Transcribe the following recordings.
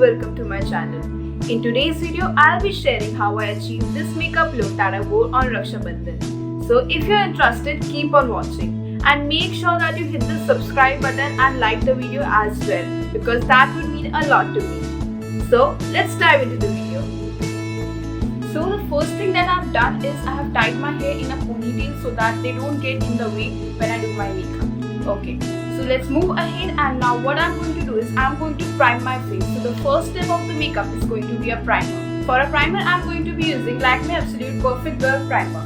welcome to my channel. In today's video, I'll be sharing how I achieved this makeup look that I wore on Raksha Bandhan. So if you're interested, keep on watching and make sure that you hit the subscribe button and like the video as well because that would mean a lot to me. So let's dive into the video. So the first thing that I've done is I have tied my hair in a ponytail so that they don't get in the way when I do my makeup. Okay, so let's move ahead, and now what I'm going to do is I'm going to prime my face. So the first step of the makeup is going to be a primer. For a primer, I'm going to be using Lakme Absolute Perfect Wear Primer.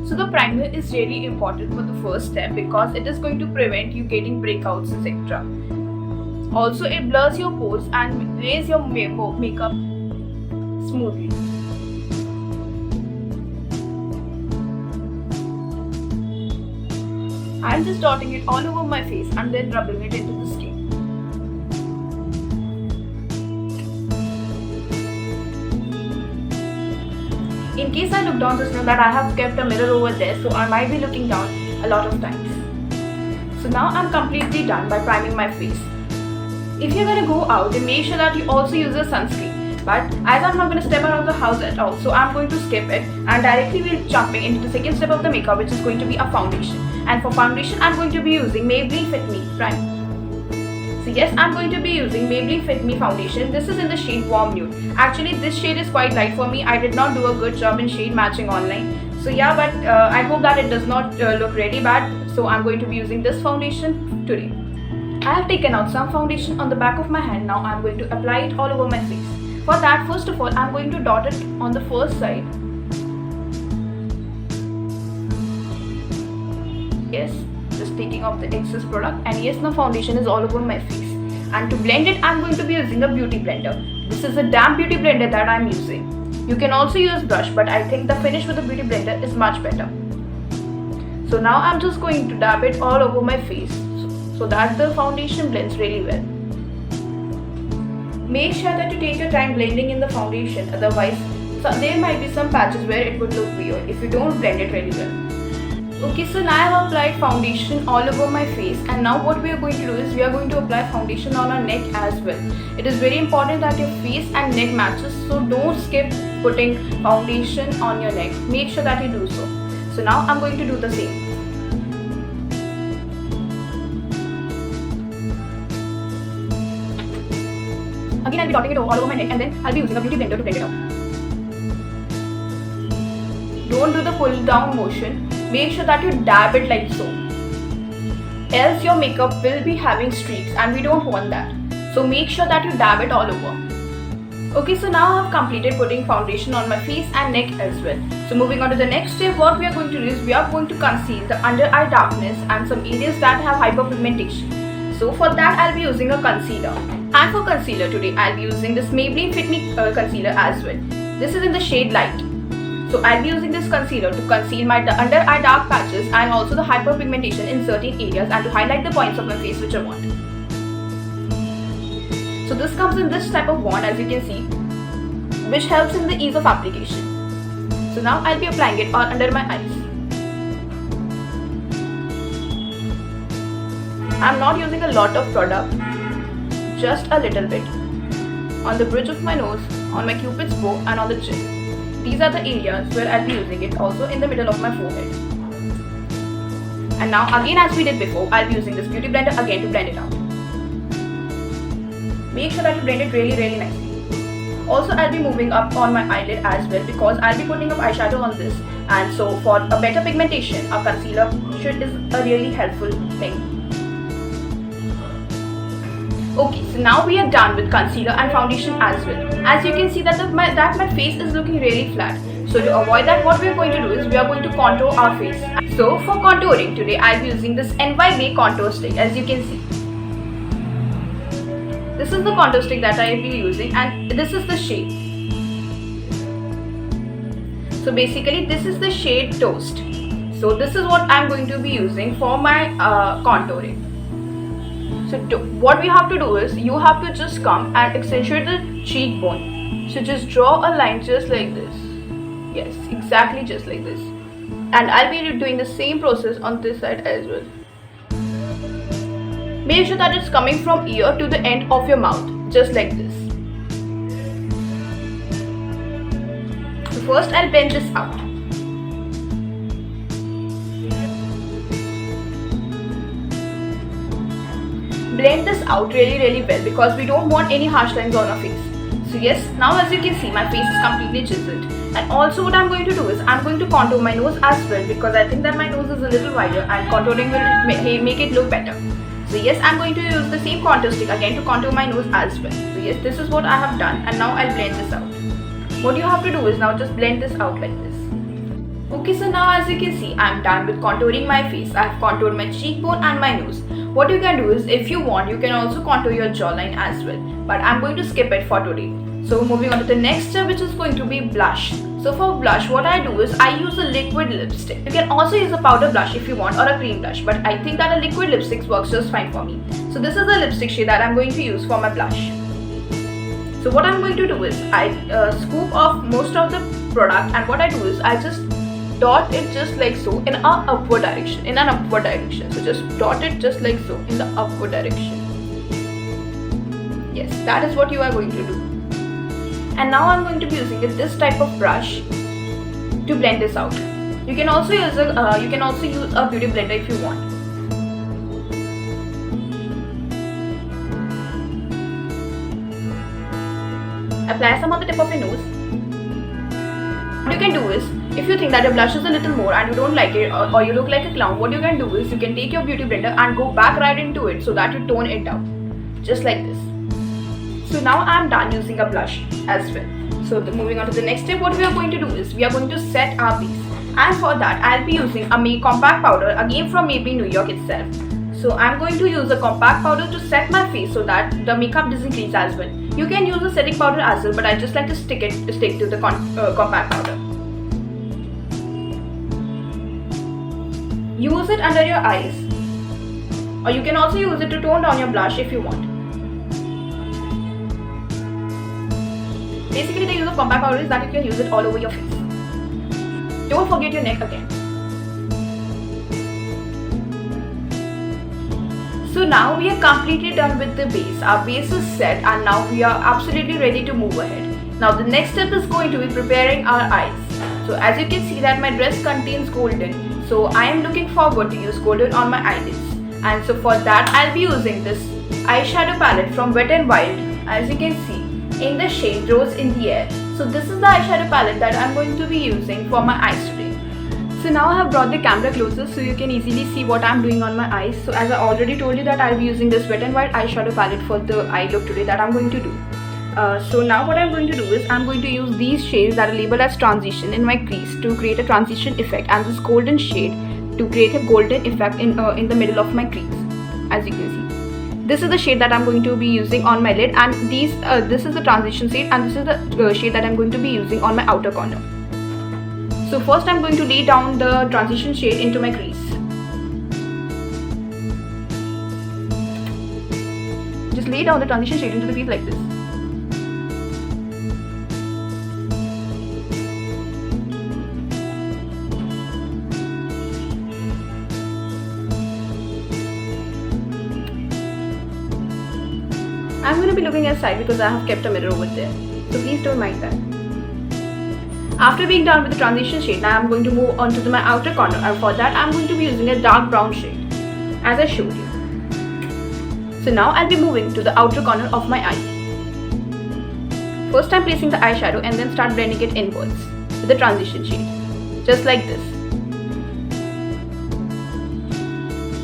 So the primer is really important for the first step because it is going to prevent you getting breakouts, etc. Also, it blurs your pores and lays your makeup smoothly. I'm just dotting it all over my face and then rubbing it into the skin. In case I look down, just know that I have kept a mirror over there, so I might be looking down a lot of times. So now I'm completely done by priming my face. If you're gonna go out, then make sure that you also use a sunscreen. But as I'm not going to step out of the house at all, so I'm going to skip it and directly we'll be jumping into the second step of the makeup, which is going to be a foundation. And for foundation, I'm going to be using Maybelline Fit Me Prime. So yes, I'm going to be using Maybelline Fit Me foundation. This is in the shade Warm Nude. Actually, this shade is quite light for me. I did not do a good job in shade matching online. So yeah, but I hope that it does not look really bad. So I'm going to be using this foundation today. I have taken out some foundation on the back of my hand. Now I'm going to apply it all over my face. For that, first of all, I'm going to dot it on the first side. Yes, just taking off the excess product, and yes, now foundation is all over my face. And to blend it, I'm going to be using a beauty blender. This is a damp beauty blender that I'm using. You can also use brush, but I think the finish with the beauty blender is much better. So now I'm just going to dab it all over my face so that the foundation blends really well. Make sure that you take your time blending in the foundation, otherwise there might be some patches where it would look weird if you don't blend it really well. Okay, so now I have applied foundation all over my face, and now what we are going to do is we are going to apply foundation on our neck as well. It is very important that your face and neck matches, so don't skip putting foundation on your neck. Make sure that you do so. So now I'm going to do the same. Again, I'll be dotting it all over my neck, and then I'll be using a beauty blender to blend it out. Don't do the pull down motion. Make sure that you dab it like so. Else your makeup will be having streaks and we don't want that. So make sure that you dab it all over. Okay, so now I have completed putting foundation on my face and neck as well. So moving on to the next step, what we are going to do is we are going to conceal the under eye darkness and some areas that have hyperpigmentation. So for that, I'll be using a concealer. And for concealer today, I'll be using this Maybelline Fit Me concealer as well. This is in the shade Light. So I'll be using this concealer to conceal my under eye dark patches and also the hyperpigmentation in certain areas and to highlight the points of my face which I want. So this comes in this type of wand, as you can see, which helps in the ease of application. So now I'll be applying it all under my eyes. I'm not using a lot of product, just a little bit on the bridge of my nose, on my cupid's bow and on the chin. These are the areas where I'll be using it, also in the middle of my forehead. And now again, as we did before, I'll be using this beauty blender again to blend it out. Make sure that you blend it really nicely. Also, I'll be moving up on my eyelid as well because I'll be putting up eyeshadow on this, and so for a better pigmentation, a concealer is a really helpful thing. Okay, so now we are done with concealer and foundation as well. As you can see that my face is looking really flat. So to avoid that, what we are going to do is we are going to contour our face. So for contouring today, I'll be using this NY Bay contour stick, as you can see. This is the contour stick that I will be using, and this is the shade. So basically this is the shade Toast. So this is what I'm going to be using for my contouring. So what we have to do is you have to just come and accentuate the cheekbone. So just draw a line just like this. Yes, exactly just like this. And I'll be doing the same process on this side as well. Make sure that it's coming from ear to the end of your mouth. just like this. So first I'll blend this out. Blend this out really well because we don't want any harsh lines on our face. So yes, now as you can see, my face is completely chiseled. And also what I'm going to do is I'm going to contour my nose as well, because I think that my nose is a little wider and contouring will make it look better. So yes, I'm going to use the same contour stick again to contour my nose as well. So yes, this is what I have done, and now I'll blend this out. What you have to do is now just blend this out like this. Okay, so now as you can see, I'm done with contouring my face. I've contoured my cheekbone and my nose. What you can do is, if you want, you can also contour your jawline as well. But I'm going to skip it for today. So moving on to the next step, which is going to be blush. So for blush, what I do is I use a liquid lipstick. You can also use a powder blush if you want, or a cream blush. But I think that a liquid lipstick works just fine for me. So this is the lipstick shade that I'm going to use for my blush. So what I'm going to do is I scoop off most of the product, and what I do is I just dot it just like so in an upward direction. So just dot it just like so in the upward direction. Yes, that is what you are going to do. And now I'm going to be using this type of brush to blend this out. You can also use a beauty blender if you want. Apply some on the tip of your nose. What you can do is, if you think that your blush is a little more and you don't like it, or you look like a clown, what you can do is you can take your beauty blender and go back right into it so that you tone it down. Just like this. So now I'm done using a blush as well. So moving on to the next step, what we are going to do is we are going to set our base. And for that, I'll be using a Make Compact Powder, again from Maybelline New York itself. So I'm going to use a compact powder to set my face so that the makeup doesn't crease as well. You can use a setting powder as well, but I just like to stick to the compact powder. Use it under your eyes, or you can also use it to tone down your blush if you want. Basically, the use of compact powder is that you can use it all over your face. Don't forget your neck again. So now we are completely done with the base. Our base is set, and now we are absolutely ready to move ahead. Now the next step is going to be preparing our eyes. So as you can see that my dress contains golden. So I am looking forward to use golden on my eyelids. And so for that I'll be using this eyeshadow palette from Wet n Wild, as you can see, in the shade Rose in the Air. So this is the eyeshadow palette that I'm going to be using for my eyes today. So now I have brought the camera closer so you can easily see what I'm doing on my eyes. So as I already told you that I'll be using this Wet n Wild eyeshadow palette for the eye look today that I'm going to do. So now what I'm going to do is I'm going to use these shades that are labeled as transition in my crease to create a transition effect, and this golden shade to create a golden effect in the middle of my crease, as you can see. This is the shade that I'm going to be using on my lid, and this is the transition shade, and this is the shade that I'm going to be using on my outer corner. So first I'm going to lay down the transition shade into my crease. Just lay down the transition shade into the crease like this. I'm going to be looking aside because I have kept a mirror over there, so please don't mind that. After being done with the transition shade, now I'm going to move on to my outer corner, and for that I'm going to be using a dark brown shade, as I showed you. So now I'll be moving to the outer corner of my eye. First I'm placing the eyeshadow and then start blending it inwards with the transition shade, just like this.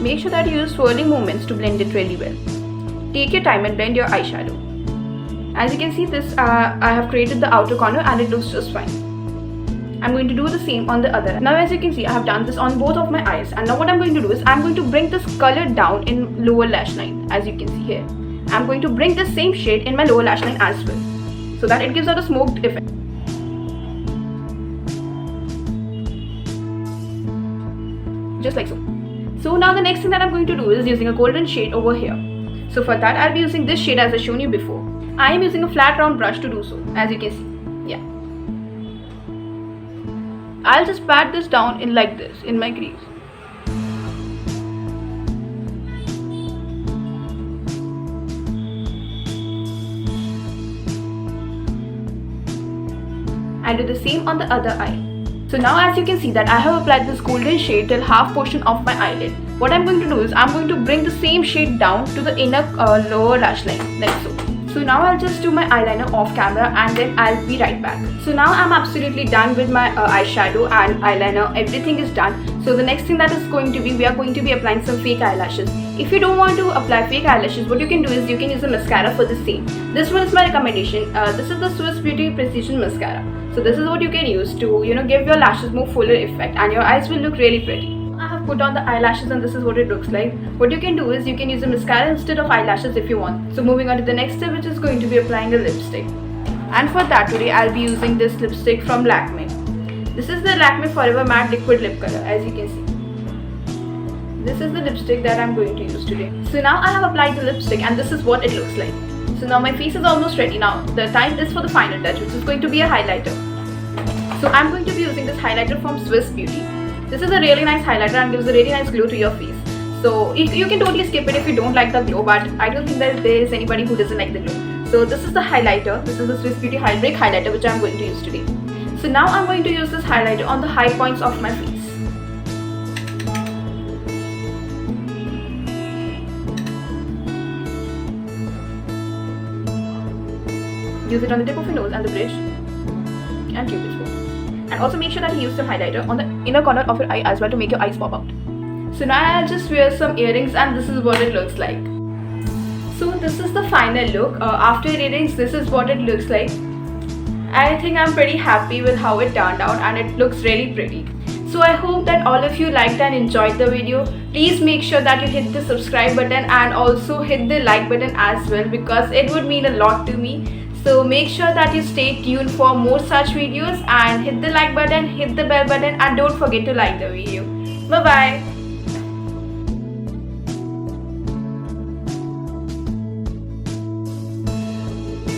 Make sure that you use swirling movements to blend it really well. Take your time and blend your eyeshadow. As you can see, this I have created the outer corner and it looks just fine. I'm going to do the same on the other. Now as you can see, I have done this on both of my eyes, and now what I'm going to do is I'm going to bring this color down in lower lash line, as you can see here. I'm going to bring the same shade in my lower lash line as well, so that it gives out a smoked effect. Just like so. So now the next thing that I'm going to do is using a golden shade over here. So for that I'll be using this shade as I shown you before. I am using a flat round brush to do so, as you can see. Yeah. I'll just pat this down in like this in my crease. and do the same on the other eye. So now as you can see that I have applied this golden shade till half portion of my eyelid. What I'm going to do is I'm going to bring the same shade down to the inner lower lash line like so. So now I'll just do my eyeliner off camera and then I'll be right back. So now I'm absolutely done with my eyeshadow and eyeliner. Everything is done. So the next thing that is going to be, we are going to be applying some fake eyelashes. If you don't want to apply fake eyelashes, what you can do is you can use a mascara for the same. This one is my recommendation. This is the Swiss Beauty Precision Mascara. So this is what you can use to give your lashes more fuller effect and your eyes will look really pretty. I have put on the eyelashes and this is what it looks like. What you can do is you can use a mascara instead of eyelashes if you want. So moving on to the next step, which is going to be applying a lipstick. And for that today I'll be using this lipstick from Lakme. This is the Lakme Forever Matte Liquid Lip Color, as you can see. This is the lipstick that I'm going to use today. So now I have applied the lipstick and this is what it looks like. So now my face is almost ready. Now the time is for the final touch, which is going to be a highlighter. So I'm going to be using this highlighter from Swiss Beauty. This is a really nice highlighter and gives a really nice glow to your face. So you can totally skip it if you don't like the glow, but I don't think that there is anybody who doesn't like the glow. So this is the highlighter. This is the Swiss Beauty Hybrid highlighter which I'm going to use today. So now I'm going to use this highlighter on the high points of my face. Use it on the tip of your nose and the bridge and cupid's bow. And also make sure that you use some highlighter on the inner corner of your eye as well to make your eyes pop out. So now I'll just wear some earrings and this is what it looks like. So this is the final look. After earrings, this is what it looks like. I think I'm pretty happy with how it turned out and it looks really pretty. So I hope that all of you liked and enjoyed the video. Please make sure that you hit the subscribe button and also hit the like button as well because it would mean a lot to me. So make sure that you stay tuned for more such videos and hit the like button, hit the bell button and don't forget to like the video. Bye bye.